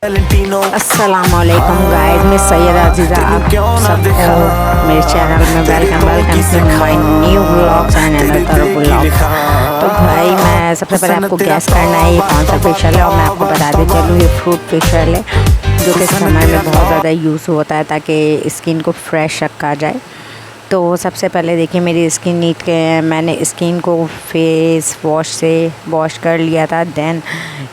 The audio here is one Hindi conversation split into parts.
अस्सलामुअलैकुम गाइस, मैं सैयदा अजीज़ा आप सबको मेरे चैनल में welcome to my new vlogs and another vlog. तो भाई मैं सबसे पहले आपको गैस करना है ये कौन सा फेशियल है, और मैं आपको बताते चलूँ ये फ्रूट फेशियल है जो कि समर में बहुत ज़्यादा यूज़ होता है ताकि स्किन को फ्रेश रखा जाए। तो सबसे पहले देखिए मेरी स्किन नीट के मैंने स्किन को फेस वॉश से वॉश कर लिया था। देन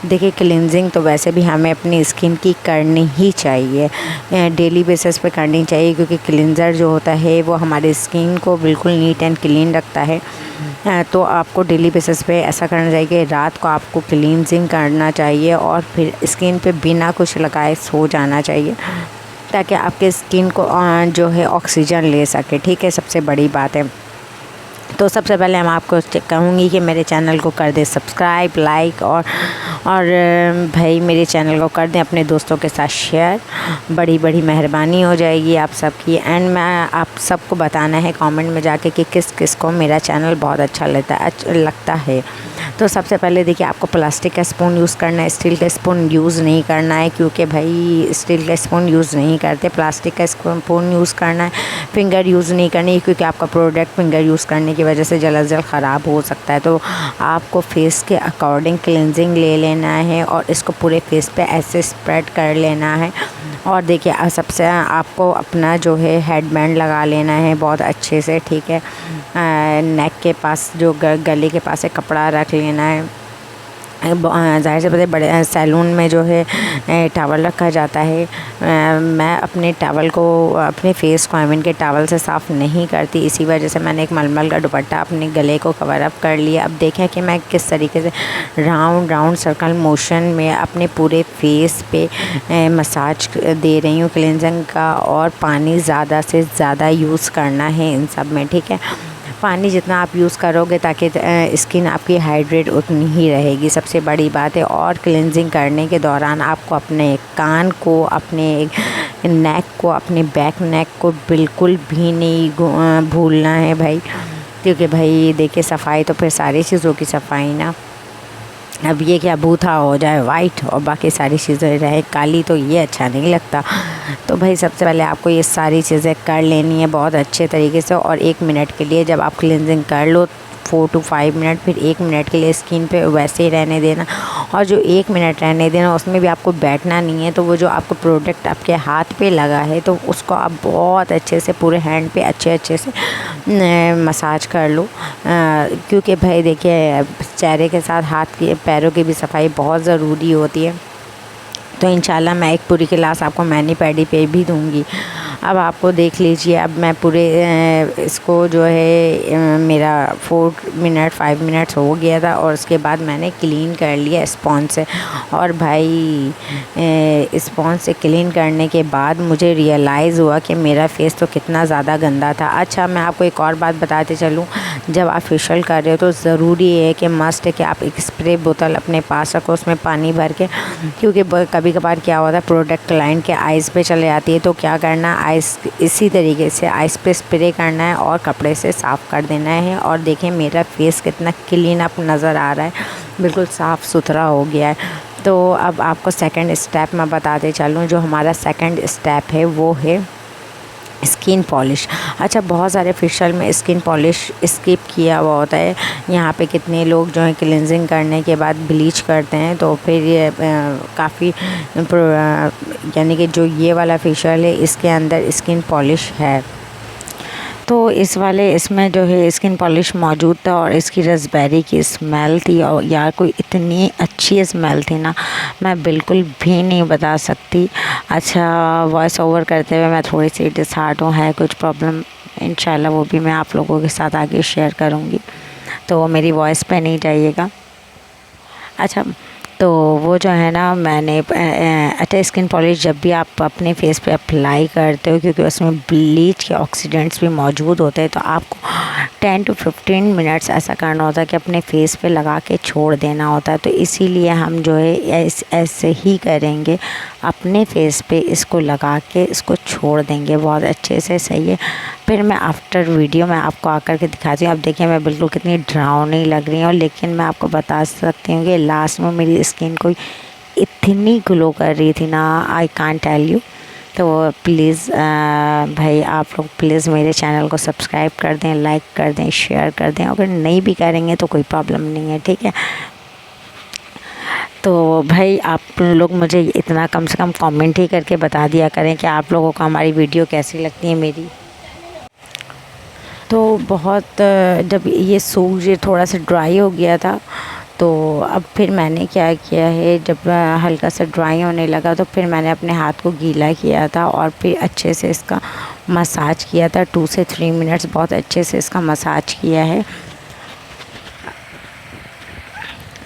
देखिए क्लिनजिंग तो वैसे भी हमें अपनी स्किन की करनी ही चाहिए, डेली बेसिस पे करनी चाहिए, क्योंकि क्लिनज़र जो होता है वो हमारी स्किन को बिल्कुल नीट एंड क्लीन रखता है। तो आपको डेली बेसिस पे ऐसा करना चाहिए कि रात को आपको क्लिनजिंग करना चाहिए और फिर स्किन पे बिना कुछ लगाए सो जाना चाहिए ताकि आपके स्किन को जो है ऑक्सीजन ले सके। ठीक है, सबसे बड़ी बात है। तो सबसे पहले मैं आपको कहूँगी कि मेरे चैनल को कर दे सब्सक्राइब, लाइक और भाई मेरे चैनल को कर दें अपने दोस्तों के साथ शेयर, बड़ी मेहरबानी हो जाएगी आप सबकी। एंड मैं आप सबको बताना है कमेंट में जाके कि किस किस को मेरा चैनल बहुत अच्छा लगता है। तो सबसे पहले देखिए आपको प्लास्टिक का स्पून यूज़ करना है, स्टील का स्पून यूज़ नहीं करना है, क्योंकि भाई स्टील का स्पून यूज़ नहीं करते, प्लास्टिक का स्पून यूज़ करना है। फिंगर यूज़ नहीं करनी है क्योंकि आपका प्रोडक्ट फिंगर यूज़ करने की वजह से जल्द ख़राब हो सकता है। तो आपको फेस के अकॉर्डिंग क्लिनजिंग ले लेना है और इसको पूरे फेस पे ऐसे स्प्रेड कर लेना है। और देखिए सबसे आपको अपना जो है हेड बैंड लगा लेना है बहुत अच्छे से। ठीक है, नेक के पास जो गले के पास है कपड़ा रख लेना है। ज़ाहिर से बड़े सैलून में जो है टॉवल रखा जाता है। मैं अपने टॉवल को अपने फेस को के टॉवल से साफ़ नहीं करती, इसी वजह से मैंने एक मलमल का दुपट्टा अपने गले को कवर अप कर लिया। अब देखें कि मैं किस तरीके से राउंड सर्कल मोशन में अपने पूरे फेस पे मसाज दे रही हूँ क्लिनजिंग का। और पानी ज़्यादा से ज़्यादा यूज़ करना है इन सब में। ठीक है, पानी जितना आप यूज़ करोगे ताकि स्किन आपकी हाइड्रेट उतनी ही रहेगी, सबसे बड़ी बात है। और क्लिनजिंग करने के दौरान आपको अपने कान को, अपने नेक को, अपने बैक नेक को बिल्कुल भी नहीं भूलना है भाई, क्योंकि भाई देखिए सफाई तो फिर सारी चीज़ों की सफाई ना। अब ये क्या बूथा हो जाए वाइट और बाकी सारी चीज़ें रहे काली, तो ये अच्छा नहीं लगता। तो भाई सबसे पहले आपको ये सारी चीज़ें कर लेनी है बहुत अच्छे तरीके से। और 1 मिनट के लिए जब आप क्लिनजिंग कर लो 4 to 5 मिनट, फिर 1 मिनट के लिए स्किन पे वैसे ही रहने देना। और जो 1 मिनट रहने देना उसमें भी आपको बैठना नहीं है। तो वो जो आपको प्रोडक्ट आपके हाथ पे लगा है तो उसको आप बहुत अच्छे से पूरे हैंड पे अच्छे से मसाज कर लो, क्योंकि भाई देखिए चेहरे के साथ हाथ की पैरों की भी सफाई बहुत ज़रूरी होती है। तो इंशाल्लाह मैं एक पूरी क्लास आपको मैनी पैडी पे भी दूंगी। अब आपको देख लीजिए, अब मैं पूरे इसको जो है मेरा 5 मिनट्स हो गया था और उसके बाद मैंने क्लीन कर लिया स्पॉन्ज से। और भाई स्पॉन्ज से क्लीन करने के बाद मुझे रियलाइज़ हुआ कि मेरा फेस तो कितना ज़्यादा गंदा था। अच्छा, मैं आपको एक और बात बताते चलूँ, जब आप फेशियल कर रहे हो तो ज़रूरी है कि मस्ट है कि आप एक स्प्रे बोतल अपने पास रखो उसमें पानी भर के, क्योंकि कभी कभार क्या होता है प्रोडक्ट क्लाइंट के आइज़ पे चले जाती है। तो क्या करना, आइस इसी तरीके से आइस पे स्प्रे करना है और कपड़े से साफ़ कर देना है। और देखें मेरा फेस कितना क्लीन अप नज़र आ रहा है, बिल्कुल साफ़ सुथरा हो गया है। तो अब आपको सेकंड स्टेप मैं बताते चलूँ, जो हमारा सेकंड स्टेप है वो है स्किन पॉलिश। अच्छा, बहुत सारे फेशियल में स्किन पॉलिश स्किप किया हुआ होता है। यहाँ पे कितने लोग जो है क्लिनजिंग करने के बाद ब्लीच करते हैं, तो फिर ये काफ़ी यानी कि जो ये वाला फेशियल है इसके अंदर स्किन पॉलिश है। तो इसमें जो है स्किन पॉलिश मौजूद था और इसकी रसबेरी की स्मेल थी, और यार कोई इतनी अच्छी स्मेल थी ना, मैं बिल्कुल भी नहीं बता सकती। अच्छा, वॉइस ओवर करते हुए मैं थोड़ी सी डिसहार्ट हूँ, है कुछ प्रॉब्लम, इंशाल्लाह वो भी मैं आप लोगों के साथ आगे शेयर करूँगी, तो मेरी वॉइस पे नहीं जाइएगा। अच्छा, तो वो जो है ना मैंने अच्छा स्किन पॉलिश जब भी आप अपने फेस पे अप्लाई करते हो, क्योंकि उसमें ब्लीच के ऑक्सीडेंट्स भी मौजूद होते हैं, तो आपको 10 to 15 मिनट्स ऐसा करना होता है कि अपने फेस पे लगा के छोड़ देना होता है। तो इसीलिए हम जो है ऐसे ही करेंगे, अपने फेस पे इसको लगा के इसको छोड़ देंगे बहुत अच्छे से। सही है, फिर मैं आफ्टर वीडियो मैं आपको आकर के दिखाती हूँ। अब देखिए मैं बिल्कुल कितनी ड्राउनी लग रही हूँ, लेकिन मैं आपको बता सकती हूँ कि लास्ट में मेरी स्किन कोई इतनी ग्लो कर रही थी ना, आई कांट टेल यू। तो प्लीज़ भाई आप लोग प्लीज़ मेरे चैनल को सब्सक्राइब कर दें, लाइक कर दें, शेयर कर दें। अगर नहीं भी करेंगे तो कोई प्रॉब्लम नहीं है, ठीक है। तो भाई आप लोग मुझे इतना कम से कम कमेंट ही करके बता दिया करें कि आप लोगों को हमारी वीडियो कैसी लगती है मेरी। तो बहुत जब ये सूख ये थोड़ा सा ड्राई हो गया था, तो अब फिर मैंने क्या किया है, जब हल्का सा ड्राई होने लगा तो फिर मैंने अपने हाथ को गीला किया था और फिर अच्छे से इसका मसाज किया था। 2 से 3 मिनट्स बहुत अच्छे से इसका मसाज किया है।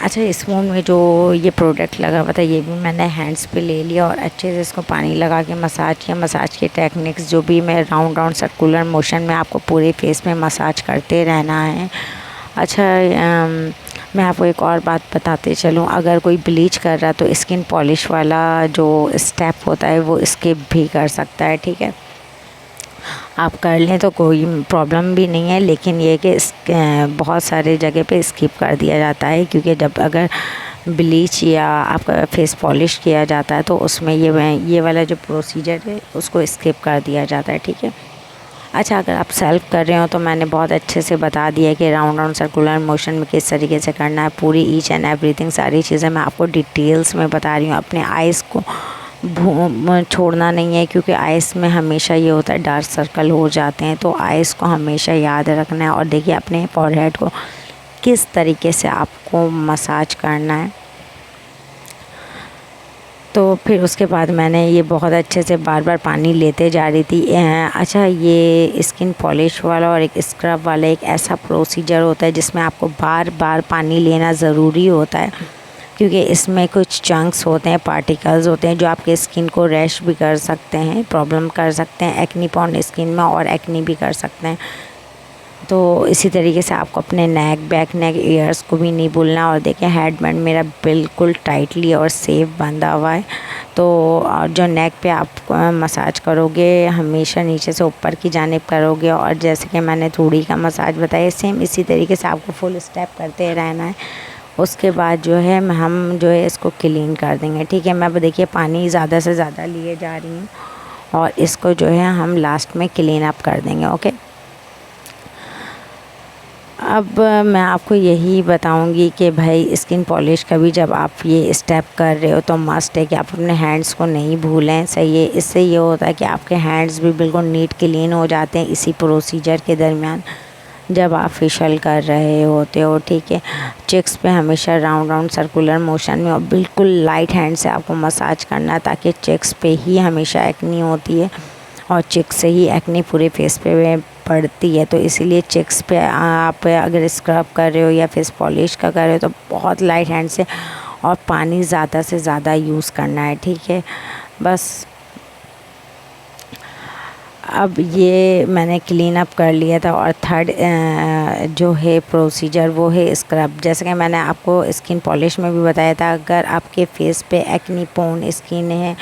अच्छा, इस फोन में जो ये प्रोडक्ट लगा हुआ था ये भी मैंने हैंड्स पे ले लिया और अच्छे से इसको पानी लगा के मसाज किया। मसाज के टेक्निक्स जो भी मैं राउंड सर्कुलर मोशन में आपको पूरे फेस में मसाज करते रहना है। अच्छा, मैं आपको एक और बात बताते चलूँ, अगर कोई ब्लीच कर रहा तो स्किन पॉलिश वाला जो स्टेप होता है वो स्किप भी कर सकता है, ठीक है। आप कर लें तो कोई प्रॉब्लम भी नहीं है, लेकिन ये कि बहुत सारे जगह पे स्किप कर दिया जाता है, क्योंकि जब अगर ब्लीच या आपका फेस पॉलिश किया जाता है तो उसमें ये वाला जो प्रोसीजर है उसको स्किप कर दिया जाता है, ठीक है। अच्छा, अगर आप सेल्फ कर रहे हो तो मैंने बहुत अच्छे से बता दिया कि राउंड सर्कुलर मोशन में किस तरीके से करना है। पूरी ईच एंड एवरीथिंग सारी चीज़ें मैं आपको डिटेल्स में बता रही हूँ। अपने आइज़ को छोड़ना नहीं है, क्योंकि आइज़ में हमेशा ये होता है डार्क सर्कल हो जाते हैं, तो आइज़ को हमेशा याद रखना है। और देखिए अपने फॉरहेड को किस तरीके से आपको मसाज करना है। तो फिर उसके बाद मैंने ये बहुत अच्छे से बार बार पानी लेते जा रही थी। अच्छा, ये स्किन पॉलिश वाला और एक स्क्रब वाला एक ऐसा प्रोसीजर होता है जिसमें आपको बार बार पानी लेना ज़रूरी होता है, क्योंकि इसमें कुछ चंक्स होते हैं, पार्टिकल्स होते हैं जो आपके स्किन को रैश भी कर सकते हैं, प्रॉब्लम कर सकते हैं एक्नी पॉन स्किन में, और एक्नी भी कर सकते हैं। तो इसी तरीके से आपको अपने बैक नेक ईयर्स को भी नहीं भूलना। और देखिए हेडबैंड मेरा बिल्कुल टाइटली और सेफ बंधा हुआ है। तो जो नेक पे आप मसाज करोगे हमेशा नीचे से ऊपर की जानिब करोगे, और जैसे कि मैंने थोड़ी का मसाज बताया सेम इसी तरीके से आपको फुल स्टेप करते रहना है। उसके बाद जो है हम जो है इसको क्लीन कर देंगे, ठीक है। मैं अब देखिए पानी ज़्यादा से ज़्यादा लिए जा रही हूँ और इसको जो है हम लास्ट में क्लीन अप कर देंगे, ओके। अब मैं आपको यही बताऊंगी कि भाई स्किन पॉलिश का भी जब आप ये स्टेप कर रहे हो तो मस्ट है कि आप अपने हैंड्स को नहीं भूलें, सही है। इससे ये होता है कि आपके हैंड्स भी बिल्कुल नीट क्लीन हो जाते हैं इसी प्रोसीजर के दरमियान जब आप फेशियल कर रहे होते हो, ठीक है। चेक्स पे हमेशा राउंड सर्कुलर मोशन में और बिल्कुल लाइट हैंड से आपको मसाज करना है, ताकि चेक्स पे ही हमेशा एक्नी होती है और चेक्स से ही एक्नी पूरे फेस पे पड़ती है। तो इसीलिए चेक्स पे आप अगर स्क्रब कर रहे हो या फेस पॉलिश का कर रहे हो तो बहुत लाइट हैंड से और पानी ज़्यादा से ज़्यादा यूज़ करना है, ठीक है। बस अब ये मैंने क्लीन अप कर लिया था। और थर्ड जो है प्रोसीजर वो है स्क्रब। जैसे कि मैंने आपको स्किन पॉलिश में भी बताया था, अगर आपके फेस पे एक्नी पोन स्किन है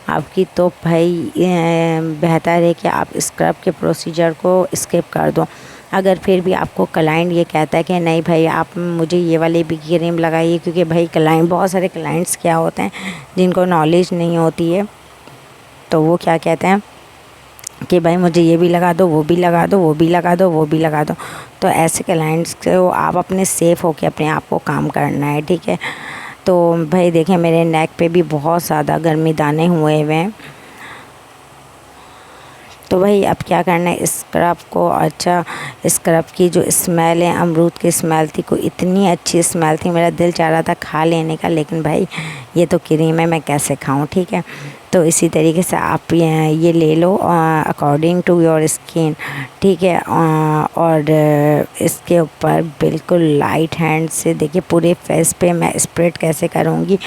आपकी तो भाई बेहतर है कि आप स्क्रब के प्रोसीजर को स्किप कर दो। अगर फिर भी आपको क्लाइंट ये कहता है कि नहीं भाई आप मुझे ये वाली भी क्रीम लगाइए, क्योंकि भाई क्लाइंट बहुत सारे क्लाइंट्स क्या होते हैं जिनको नॉलेज नहीं होती है, तो वो क्या कहते हैं कि भाई मुझे ये भी लगा दो, वो भी लगा दो, वो भी लगा दो, वो भी लगा दो। तो ऐसे क्लाइंट्स को आप अपने सेफ़ होके अपने आप को काम करना है, ठीक है। तो भाई देखें मेरे नेक पे भी बहुत ज़्यादा गर्मी दाने हुए हुए हैं। तो भाई अब क्या करना है, स्क्रब को, अच्छा स्क्रब की जो स्मेल है अमरूद की स्मेल थी, को इतनी अच्छी स्मेल थी मेरा दिल चाह रहा था खा लेने का, लेकिन भाई ये तो क्रीम है मैं कैसे खाऊं, ठीक है। तो इसी तरीके से आप ये ले लो अकॉर्डिंग टू योर स्किन, ठीक है। और इसके ऊपर बिल्कुल लाइट हैंड से देखिए पूरे फेस पे मैं स्प्रेड कैसे करूँगी।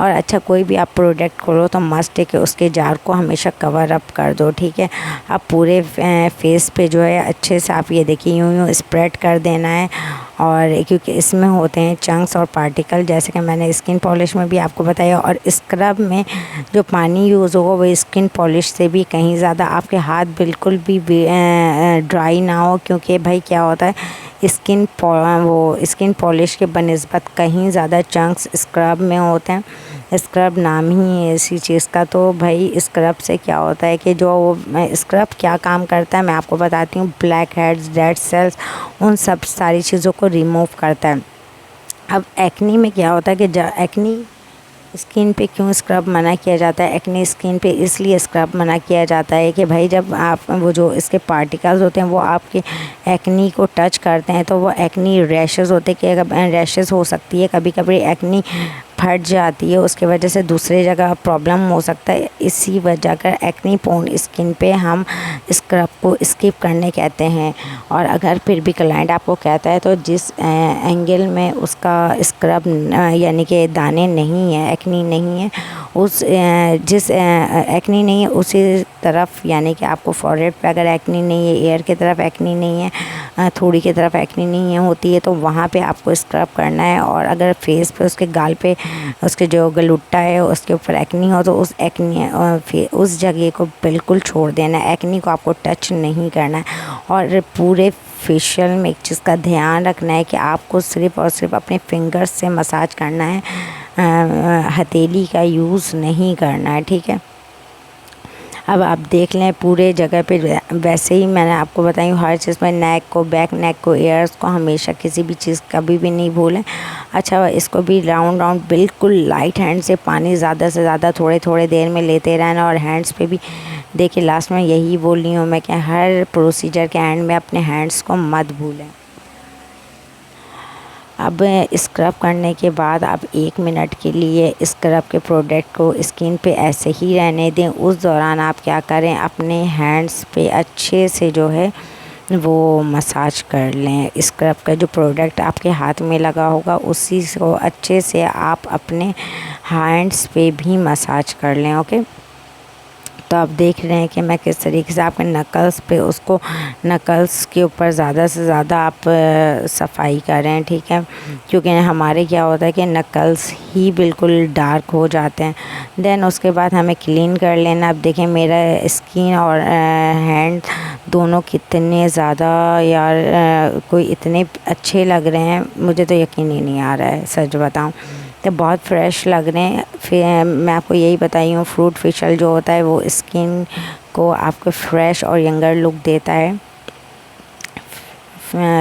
और अच्छा कोई भी आप प्रोडक्ट करो तो मस्ट है कि उसके जार को हमेशा कवर अप कर दो, ठीक है। आप पूरे फेस पे जो है अच्छे से आप ये देखिए यूँ स्प्रेड कर देना है। और क्योंकि इसमें होते हैं चंक्स और पार्टिकल, जैसे कि मैंने स्किन पॉलिश में भी आपको बताया। और स्क्रब में जो पानी यूज़ होगा वो स्किन पॉलिश से भी कहीं ज़्यादा, आपके हाथ बिल्कुल भी ड्राई ना हो, क्योंकि भाई क्या होता है स्किन पॉलिश के बनिस्बत कहीं ज़्यादा चंक्स स्क्रब में होते हैं। स्क्रब नाम ही है ऐसी चीज़ का। तो भाई स्क्रब से क्या होता है कि जो स्क्रब क्या काम करता है मैं आपको बताती हूँ। ब्लैक हेड्स, डेड सेल्स, उन सब सारी चीज़ों को रिमूव करता है। अब एक्नी में क्या होता है कि एक्नी स्किन पे क्यों स्क्रब मना किया जाता है? एक्ने स्किन पे इसलिए स्क्रब मना किया जाता है कि भाई जब आप वो जो इसके पार्टिकल्स होते हैं वो आपके एक्नी को टच करते हैं तो वो एक्नी रैशेस होते हैं कि रैशेस हो सकती है, कभी कभी एक्नी फट जाती है, उसके वजह से दूसरे जगह प्रॉब्लम हो सकता है। इसी वजह कर एक्नी प्रोन स्किन पे हम स्क्रब को स्किप करने कहते हैं। और अगर फिर भी क्लाइंट आपको कहता है तो जिस एंगल में उसका स्क्रब यानी कि दाने नहीं है, एक्नी नहीं है, उस जिस एक्नी नहीं है उसी तरफ, यानी कि आपको फॉरहेड पे अगर एक्नी नहीं है, ईयर की तरफ एक्नी नहीं है, थोड़ी की तरफ एक्नी नहीं है होती है तो वहाँ पे आपको स्क्रब करना है। और अगर फेस पे, उसके गाल पे, उसके जो गलुट्टा है उसके ऊपर एक्नी हो तो उस एक्नी उस जगह को बिल्कुल छोड़ देना है, एक्नी को आपको टच नहीं करना है। और पूरे फेशियल में एक चीज़ का ध्यान रखना है कि आपको सिर्फ़ और सिर्फ अपने फिंगर्स से मसाज करना है, हथेली का यूज़ नहीं करना है, ठीक है। अब आप देख लें पूरे जगह पे, वैसे ही मैंने आपको बताई हूँ हर चीज़ में नेक को, बैक नेक को, एयर्स को हमेशा किसी भी चीज़ कभी भी नहीं भूलें। अच्छा, इसको भी राउंड राउंड बिल्कुल लाइट हैंड से पानी ज़्यादा से ज़्यादा थोड़े थोड़े देर में लेते रहना। और हैंड्स पे भी देखिए, लास्ट में यही बोल रही हूँ मैं कि हर प्रोसीजर के एंड में अपने हैंड्स को मत भूलें। अब स्क्रब करने के बाद आप 1 मिनट के लिए स्क्रब के प्रोडक्ट को स्किन पे ऐसे ही रहने दें। उस दौरान आप क्या करें, अपने हैंड्स पे अच्छे से जो है वो मसाज कर लें। स्क्रब का जो प्रोडक्ट आपके हाथ में लगा होगा उसी को अच्छे से आप अपने हैंड्स पे भी मसाज कर लें, ओके। तो आप देख रहे हैं कि मैं किस तरीके से आपके नकल्स पे, उसको नकल्स के ऊपर ज़्यादा से ज़्यादा आप सफाई करें, ठीक है। क्योंकि हमारे क्या होता है कि नकल्स ही बिल्कुल डार्क हो जाते हैं। देन उसके बाद हमें क्लीन कर लेना। अब देखें मेरा स्किन और हैंड दोनों कितने ज़्यादा यार कोई इतने अच्छे लग रहे हैं, मुझे तो यकीन ही नहीं आ रहा है, सच बताऊं तो बहुत फ्रेश लग रहे हैं। फिर मैं आपको यही बताई हूँ, फ्रूट फेशियल जो होता है वो स्किन को आपको फ्रेश और यंगर लुक देता है।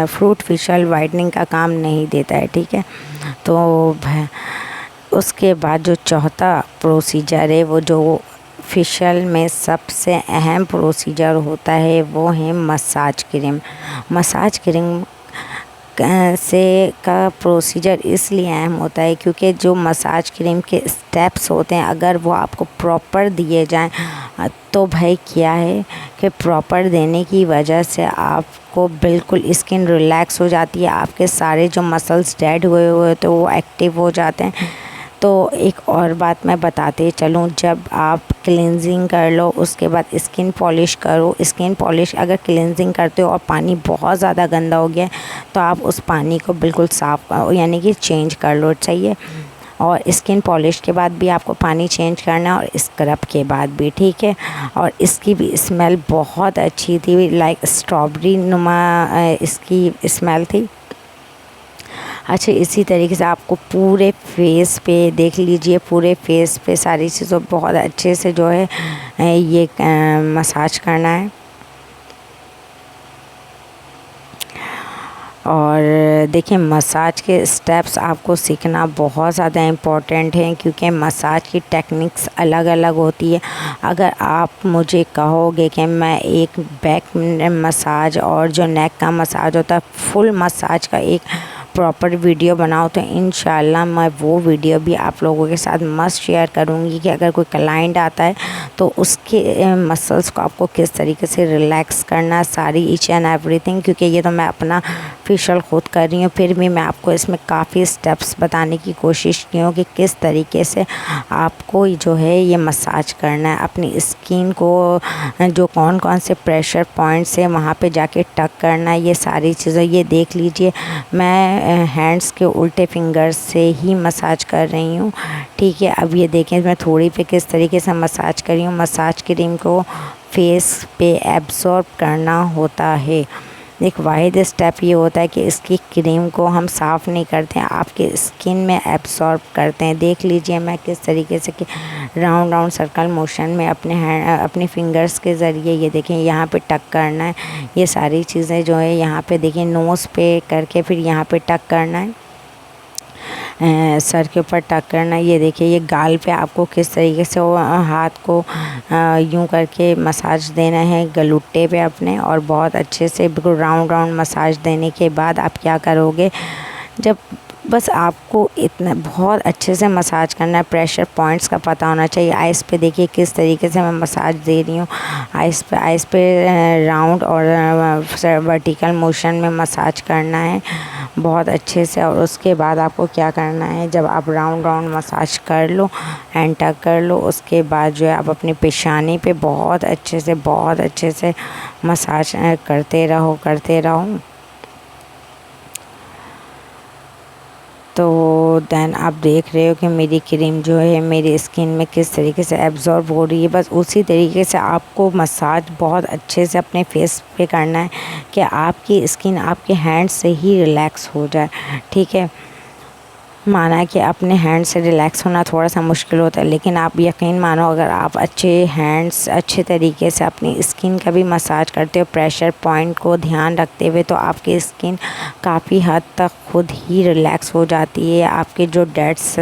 फ्रूट फेशियल वाइटनिंग का काम नहीं देता है, ठीक है। तो उसके बाद जो चौथा प्रोसीजर है, वो जो फेशियल में सबसे अहम प्रोसीजर होता है वो है मसाज क्रीम। मसाज क्रीम से का प्रोसीजर इसलिए अहम होता है क्योंकि जो मसाज क्रीम के स्टेप्स होते हैं अगर वो आपको प्रॉपर दिए जाएं तो भाई क्या है कि प्रॉपर देने की वजह से आपको बिल्कुल स्किन रिलैक्स हो जाती है, आपके सारे जो मसल्स डेड हुए हुए तो वो एक्टिव हो जाते हैं। तो एक और बात मैं बताते चलूँ, जब आप क्लींजिंग कर लो उसके बाद स्किन पॉलिश करो। स्किन पॉलिश अगर क्लींजिंग करते हो और पानी बहुत ज़्यादा गंदा हो गया तो आप उस पानी को बिल्कुल साफ़ यानी कि चेंज कर लो, चाहिए। और स्किन पॉलिश के बाद भी आपको पानी चेंज करना है और स्क्रब के बाद भी, ठीक है। और इसकी भी स्मेल बहुत अच्छी थी, लाइक स्ट्रॉबेरी नुमा इसकी स्मेल थी। अच्छा, इसी तरीके से आपको पूरे फेस पे देख लीजिए, पूरे फेस पे सारी चीज़ों बहुत अच्छे से जो है ये मसाज करना है। और देखिए मसाज के स्टेप्स आपको सीखना बहुत ज़्यादा इम्पॉर्टेंट है क्योंकि मसाज की टेक्निक्स अलग अलग होती है। अगर आप मुझे कहोगे कि मैं एक बैक मसाज और जो नेक का मसाज होता है फुल मसाज का एक प्रॉपर वीडियो बनाओ तो इंशाल्लाह मैं वो वीडियो भी आप लोगों के साथ मस्ट शेयर करूँगी कि अगर कोई क्लाइंट आता है तो उसके मसल्स को आपको किस तरीके से रिलैक्स करना, सारी ईच एंड एवरीथिंग। क्योंकि ये तो मैं अपना फेशियल खुद कर रही हूँ, फिर भी मैं आपको इसमें काफ़ी स्टेप्स बताने की कोशिश की हूँ कि किस तरीके से आपको जो है ये मसाज करना है अपनी स्किन को, जो कौन कौन से प्रेशर पॉइंट्स है वहाँ पे जाके टक करना है, ये सारी चीज़ें ये देख लीजिए। मैं हैंड्स के उल्टे फिंगर्स से ही मसाज कर रही हूँ, ठीक है। अब ये देखें मैं थोड़ी पे किस तरीके से मसाज कर रही हूँ। मसाज क्रीम को फेस पे एब्जॉर्ब करना होता है। एक वाहिद स्टेप ये होता है कि इसकी क्रीम को हम साफ़ नहीं करते हैं, आपके स्किन में एब्सॉर्ब करते हैं। देख लीजिए मैं किस तरीके से कि राउंड राउंड सर्कल मोशन में अपने फिंगर्स के ज़रिए, ये देखें यहाँ पे टक करना है, ये सारी चीज़ें जो है यहाँ पे देखिए नोज़ पे करके फिर यहाँ पे टक करना है, सर के ऊपर टक करना। ये देखिए ये गाल पे आपको किस तरीके से वो हाथ को यूं करके मसाज देना है गलुट्टे पे अपने, और बहुत अच्छे से बिल्कुल राउंड राउंड मसाज देने के बाद आप क्या करोगे, जब बस आपको इतना बहुत अच्छे से मसाज करना है, प्रेशर पॉइंट्स का पता होना चाहिए। आइस पे देखिए किस तरीके से मैं मसाज दे रही हूँ, आइस पे राउंड और वर्टिकल मोशन में मसाज करना है बहुत अच्छे से। और उसके बाद आपको क्या करना है, जब आप राउंड राउंड मसाज कर लो एंड टक कर लो, उसके बाद जो है आप अपनी पेशानी पे बहुत अच्छे से मसाज करते रहो। तो देन आप देख रहे हो कि मेरी क्रीम जो है मेरी स्किन में किस तरीके से एब्ज़ॉर्ब हो रही है। बस उसी तरीके से आपको मसाज बहुत अच्छे से अपने फेस पे करना है कि आपकी स्किन आपके हैंड से ही रिलैक्स हो जाए, ठीक है। माना कि अपने हैंड से रिलैक्स होना थोड़ा सा मुश्किल होता है, लेकिन आप यकीन मानो अगर आप अच्छे तरीके से अपनी स्किन का भी मसाज करते हो प्रेशर पॉइंट को ध्यान रखते हुए, तो आपकी स्किन काफ़ी हद तक खुद ही रिलैक्स हो जाती है। आपके जो डेड्स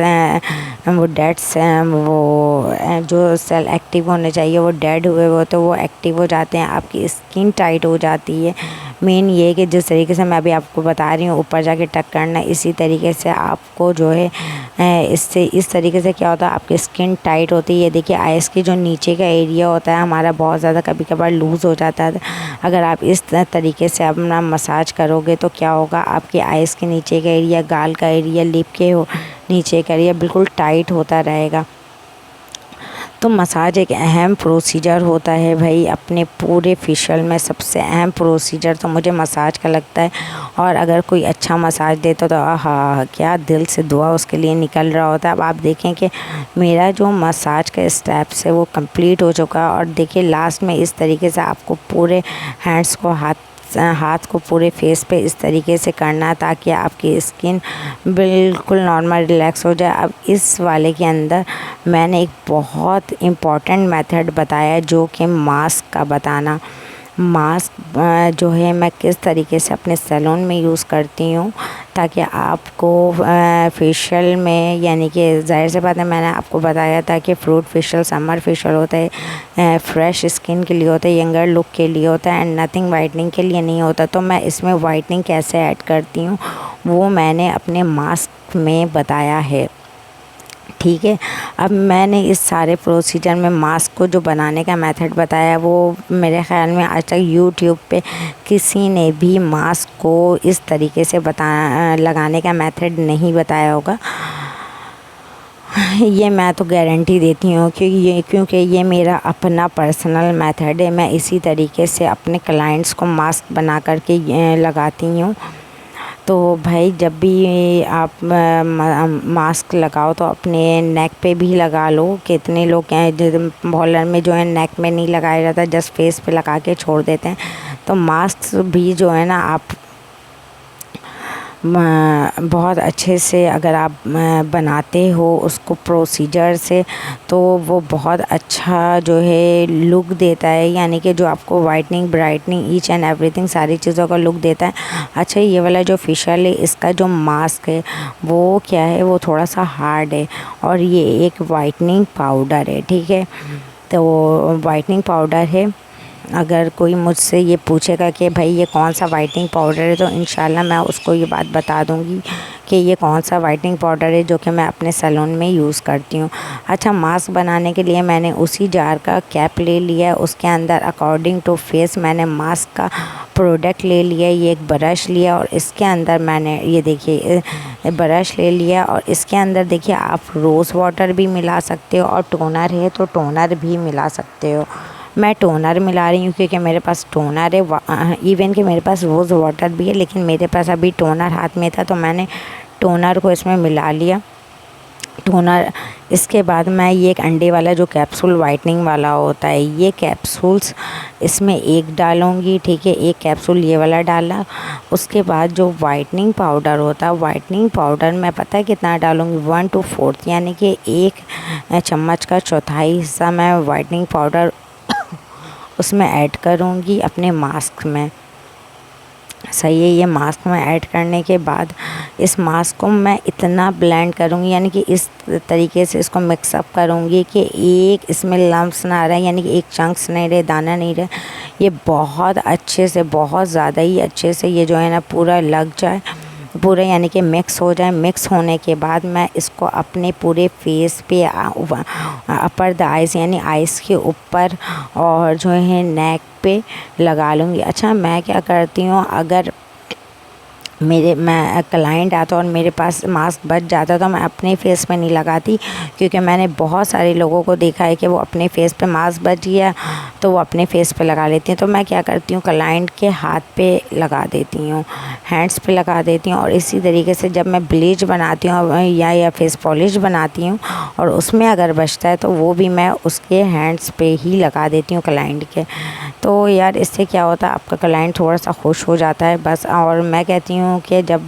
हैं वो जो सेल एक्टिव होने चाहिए वो डेड हुए वो तो वो एक्टिव हो जाते हैं, आपकी स्किन टाइट हो जाती है। मेन ये है कि जिस तरीके से मैं अभी आपको बता रही हूँ ऊपर जाके टक करना, इसी तरीके से आपको जो है इससे इस तरीके से क्या होता है आपकी स्किन टाइट होती है। ये देखिए आइस की जो नीचे का एरिया होता है हमारा बहुत ज़्यादा कभी कभार लूज़ हो जाता है। अगर आप इस तरीके से अपना मसाज करोगे तो क्या होगा, आपके आइस के नीचे का एरिया, गाल का एरिया, लिप के नीचे का एरिया बिल्कुल टाइट होता रहेगा। तो मसाज एक अहम प्रोसीजर होता है भाई, अपने पूरे फेशियल में सबसे अहम प्रोसीजर तो मुझे मसाज का लगता है। और अगर कोई अच्छा मसाज देता तो हाँ क्या दिल से दुआ उसके लिए निकल रहा होता है। अब आप देखें कि मेरा जो मसाज का स्टेप्स है वो कंप्लीट हो चुका है, और देखिए लास्ट में इस तरीके से आपको पूरे हैंड्स को हाथ को पूरे फेस पे इस तरीके से करना है ताकि आपकी स्किन बिल्कुल नॉर्मल रिलैक्स हो जाए। अब इस वाले के अंदर मैंने एक बहुत इम्पॉर्टेंट मेथड बताया जो कि मास्क का बताना। मास्क जो है मैं किस तरीके से अपने सैलून में यूज़ करती हूँ ताकि आपको फेशियल में, यानी कि ज़ाहिर सी बात है मैंने आपको बताया था कि फ्रूट फेशियल समर फेशियल होता है, फ्रेश स्किन के लिए होता है, यंगर लुक के लिए होता है एंड नथिंग वाइटनिंग के लिए नहीं होता। तो मैं इसमें वाइटनिंग कैसे ऐड करती हूँ वो मैंने अपने मास्क में बताया है, ठीक है। अब मैंने इस सारे प्रोसीजर में मास्क को जो बनाने का मेथड बताया वो मेरे ख़्याल में आज तक यूट्यूब पे किसी ने भी मास्क को इस तरीके से लगाने का मेथड नहीं बताया होगा। ये मैं तो गारंटी देती हूँ क्योंकि ये मेरा अपना पर्सनल मेथड है। मैं इसी तरीके से अपने क्लाइंट्स को मास्क बना कर के लगाती हूँ। तो भाई जब भी आप मास्क लगाओ तो अपने नेक पे भी लगा लो। कितने लोग हैं बॉलर में जो है नेक में नहीं लगाया जाता, जस्ट फेस पे लगा के छोड़ देते हैं। तो मास्क भी जो है ना आप बहुत अच्छे से अगर आप बनाते हो उसको प्रोसीजर से, तो वो बहुत अच्छा जो है लुक देता है, यानी कि जो आपको whitening brightening each and everything सारी चीज़ों का लुक देता है। अच्छा ये वाला जो फेशियल है इसका जो मास्क है वो क्या है, वो थोड़ा सा हार्ड है और ये एक वाइटनिंग पाउडर है, ठीक है। तो वाइटनिंग पाउडर है। अगर कोई मुझसे ये पूछेगा कि भाई ये कौन सा वाइटनिंग पाउडर है, तो इंशाल्लाह मैं उसको ये बात बता दूंगी कि ये कौन सा वाइटनिंग पाउडर है जो कि मैं अपने सैलून में यूज़ करती हूँ। अच्छा मास्क बनाने के लिए मैंने उसी जार का कैप ले लिया, उसके अंदर अकॉर्डिंग टू फेस मैंने मास्क का प्रोडक्ट ले लिया। ये एक ब्रश लिया और इसके अंदर मैंने ये देखिए ब्रश ले लिया और इसके अंदर देखिए आप रोज़ वाटर भी मिला सकते हो और टोनर है तो टोनर भी मिला सकते हो। मैं टोनर मिला रही हूँ क्योंकि मेरे पास टोनर है, इवन कि मेरे पास रोज़ वाटर भी है, लेकिन मेरे पास अभी टोनर हाथ में था तो मैंने टोनर को इसमें मिला लिया। टोनर। इसके बाद मैं ये एक अंडे वाला जो कैप्सूल वाइटनिंग वाला होता है, ये कैप्सूल्स इसमें एक डालूँगी, ठीक है, एक कैप्सूल ये वाला डाला। उसके बाद जो वाइटनिंग पाउडर होता है, वाइटनिंग पाउडर मैं पता है कितना डालूँगी, 1/4 यानी कि 1 चम्मच का चौथाई हिस्सा मैं वाइटनिंग पाउडर उसमें ऐड करूँगी अपने मास्क में। सही है। ये मास्क में ऐड करने के बाद इस मास्क को मैं इतना ब्लेंड करूँगी, यानी कि इस तरीके से इसको मिक्सअप करूँगी कि एक इसमें लम्प्स ना रहे, यानी कि एक चंक्स नहीं रहे, दाना नहीं रहे। ये बहुत अच्छे से, बहुत ज़्यादा ही अच्छे से ये जो है ना पूरा लग जाए, पूरा यानी कि मिक्स हो जाए। मिक्स होने के बाद मैं इसको अपने पूरे फेस पे अपर द आइज़ यानी आइज़ के ऊपर और जो है नेक पे लगा लूँगी। अच्छा, मैं क्या करती हूँ, अगर मैं क्लाइंट आता और मेरे पास मास्क बच जाता तो मैं अपने फेस पे नहीं लगाती, क्योंकि मैंने बहुत सारे लोगों को देखा है कि वो अपने फेस पे मास्क बच गया तो वो अपने फेस पे लगा लेती हैं। तो मैं क्या करती हूँ, क्लाइंट के हाथ पे लगा देती हूँ, हैंड्स पे लगा देती हूँ। और इसी तरीके से जब मैं ब्लीच बनाती हूँ या फेस पॉलिश बनाती हूँ और उसमें अगर बचता है तो वो भी मैं उसके हैंड्स पे ही लगा देती हूँ क्लाइंट के। तो यार इससे क्या होता है, आपका क्लाइंट थोड़ा सा खुश हो जाता है बस। और मैं कहती हूँ कि जब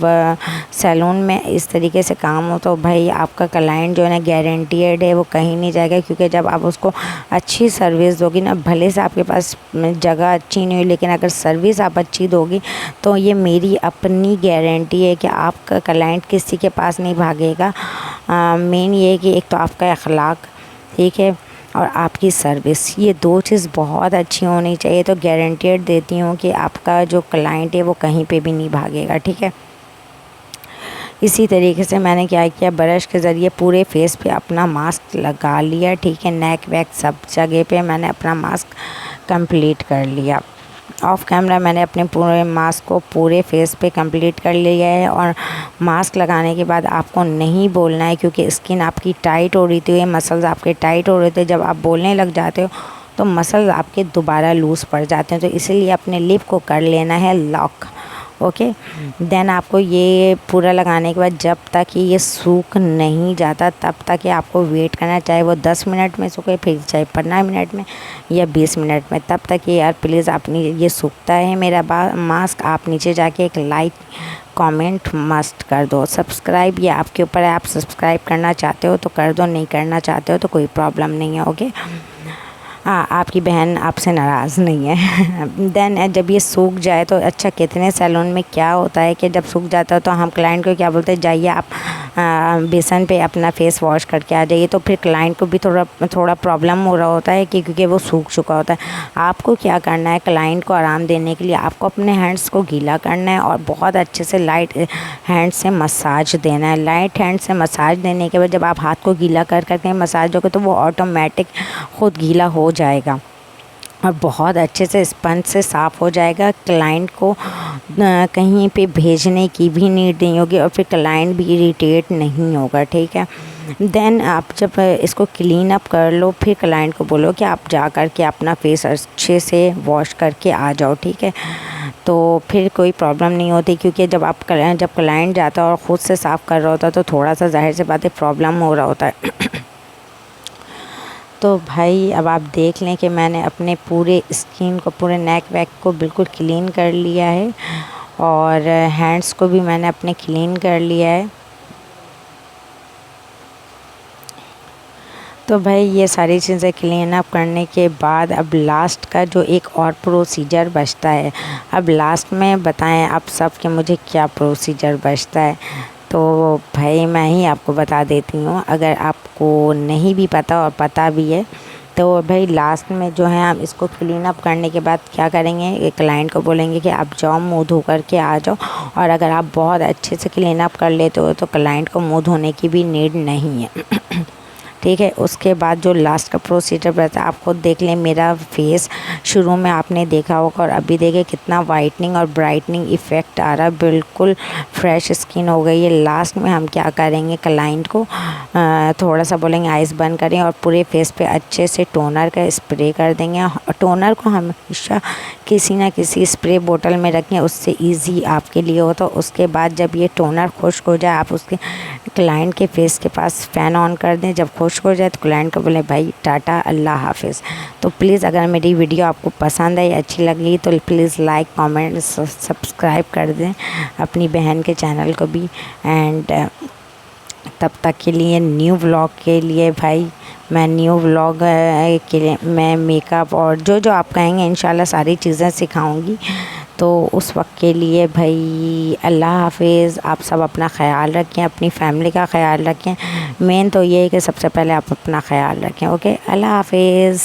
सैलून में इस तरीके से काम हो तो भाई आपका क्लाइंट जो है ना गारंटीड है, वो कहीं नहीं जाएगा। क्योंकि जब आप उसको अच्छी सर्विस दोगी ना, भले से आपके पास जगह अच्छी नहीं हुई, लेकिन अगर सर्विस आप अच्छी दोगी तो ये मेरी अपनी गारंटी है कि आपका क्लाइंट किसी के पास नहीं भागेगा। मेन ये है कि एक तो आपका अखलाक, ठीक है, और आपकी सर्विस, ये 2 चीज़ बहुत अच्छी होनी चाहिए। तो गारंटीड देती हूँ कि आपका जो क्लाइंट है वो कहीं पे भी नहीं भागेगा, ठीक है। इसी तरीके से मैंने क्या किया, ब्रश के ज़रिए पूरे फेस पे अपना मास्क लगा लिया, ठीक है, नेक वेक सब जगह पे मैंने अपना मास्क कंप्लीट कर लिया। ऑफ कैमरा मैंने अपने पूरे मास्क को पूरे फेस पे कंप्लीट कर लिया है। और मास्क लगाने के बाद आपको नहीं बोलना है, क्योंकि स्किन आपकी टाइट हो रही थी, ये मसल्स आपके टाइट हो रहे थे। जब आप बोलने लग जाते हो तो मसल्स आपके दोबारा लूज़ पड़ जाते हैं। तो इसीलिए अपने लिप को कर लेना है लॉक, ओके। देन आपको ये पूरा लगाने के बाद जब तक कि ये सूख नहीं जाता तब तक कि आपको वेट करना, चाहे वो 10 मिनट में सूखे, फिर चाहे 15 मिनट में या 20 मिनट में, तब तक कि यार प्लीज़ आपने ये सूखता है मेरा मास्क, आप नीचे जाके एक लाइक कमेंट मस्ट कर दो। सब्सक्राइब ये आपके ऊपर है, आप सब्सक्राइब करना चाहते हो तो कर दो, नहीं करना चाहते हो तो कोई प्रॉब्लम नहीं है, ओके। हाँ, आपकी बहन आपसे नाराज़ नहीं है। देन जब ये सूख जाए तो अच्छा, कितने सैलून में क्या होता है कि जब सूख जाता है तो हम क्लाइंट को क्या बोलते हैं, जाइए आप बेसन पे अपना फेस वॉश करके आ जाइए। तो फिर क्लाइंट को भी थोड़ा प्रॉब्लम हो रहा होता है कि क्योंकि वो सूख चुका होता है। आपको क्या करना है, क्लाइंट को आराम देने के लिए आपको अपने हैंड्स को गीला करना है और बहुत अच्छे से लाइट हैंड से मसाज देना है। लाइट हैंड से मसाज देने के बाद जब आप हाथ को गीला कर करके मसाज दोगे तो वो ऑटोमेटिक खुद गीला हो जाएगा और बहुत अच्छे से स्पंज से साफ़ हो जाएगा। क्लाइंट को कहीं पे भेजने की भी नीड नहीं होगी और फिर क्लाइंट भी इरिटेट नहीं होगा, ठीक है। देन आप जब इसको क्लीन अप कर लो, फिर क्लाइंट को बोलो कि आप जा कर के अपना फेस अच्छे से वॉश करके आ जाओ, ठीक है। तो फिर कोई प्रॉब्लम नहीं होती, क्योंकि जब क्लाइंट जाता है और ख़ुद से साफ़ कर रहा होता है तो थोड़ा सा ज़ाहिर सी बात है प्रॉब्लम हो रहा होता है। तो भाई अब आप देख लें कि मैंने अपने पूरे स्किन को, पूरे नेक वेक को बिल्कुल क्लीन कर लिया है और हैंड्स को भी मैंने अपने क्लीन कर लिया है। तो भाई ये सारी चीज़ें क्लीन अप करने के बाद अब लास्ट का जो एक और प्रोसीजर बचता है, अब लास्ट में बताएं आप सब कि मुझे क्या प्रोसीजर बचता है। तो भाई मैं ही आपको बता देती हूँ, अगर आपको नहीं भी पता और पता भी है तो भाई लास्ट में जो है हम इसको क्लीन अप करने के बाद क्या करेंगे, क्लाइंट को बोलेंगे कि आप जाओ मुँह धो करके आ जाओ। और अगर आप बहुत अच्छे से क्लीन अप कर लेते हो तो क्लाइंट को मुँह धोने की भी नीड नहीं है, ठीक है। उसके बाद जो लास्ट का प्रोसीजर रहता है, आप खुद देख लें मेरा फेस शुरू में आपने देखा होगा और अभी देखे कितना वाइटनिंग और ब्राइटनिंग इफ़ेक्ट आ रहा है, बिल्कुल फ्रेश स्किन हो गई है। लास्ट में हम क्या करेंगे, क्लाइंट को थोड़ा सा बोलेंगे आइज़ बंद करें और पूरे फेस पे अच्छे से टोनर का स्प्रे कर देंगे। टोनर को हमेशा किसी ना किसी स्प्रे बोतल में रखें, उससे इजी आपके लिए हो। तो उसके बाद जब ये टोनर खुश्क हो जाए, आप उसके क्लाइंट के फेस के पास फ़ैन ऑन कर दें। जब खुश्क हो जाए तो क्लाइंट को बोले भाई टाटा, अल्लाह हाफिज़। तो प्लीज़ अगर मेरी वीडियो आपको पसंद आई, अच्छी लगी, तो प्लीज़ लाइक, कमेंट, सब्सक्राइब कर दें अपनी बहन के चैनल को भी। एंड तब तक के लिए न्यू व्लॉग के लिए भाई, मैं न्यू व्लॉग के लिए मैं मेकअप और जो जो आप कहेंगे इंशाल्लाह सारी चीज़ें सिखाऊंगी। तो उस वक्त के लिए भाई अल्लाह हाफिज़। आप सब अपना ख़याल रखें, अपनी फैमिली का ख़याल रखें। मेन तो ये है कि सबसे पहले आप अपना ख़याल रखें। ओके, अल्लाह हाफिज़।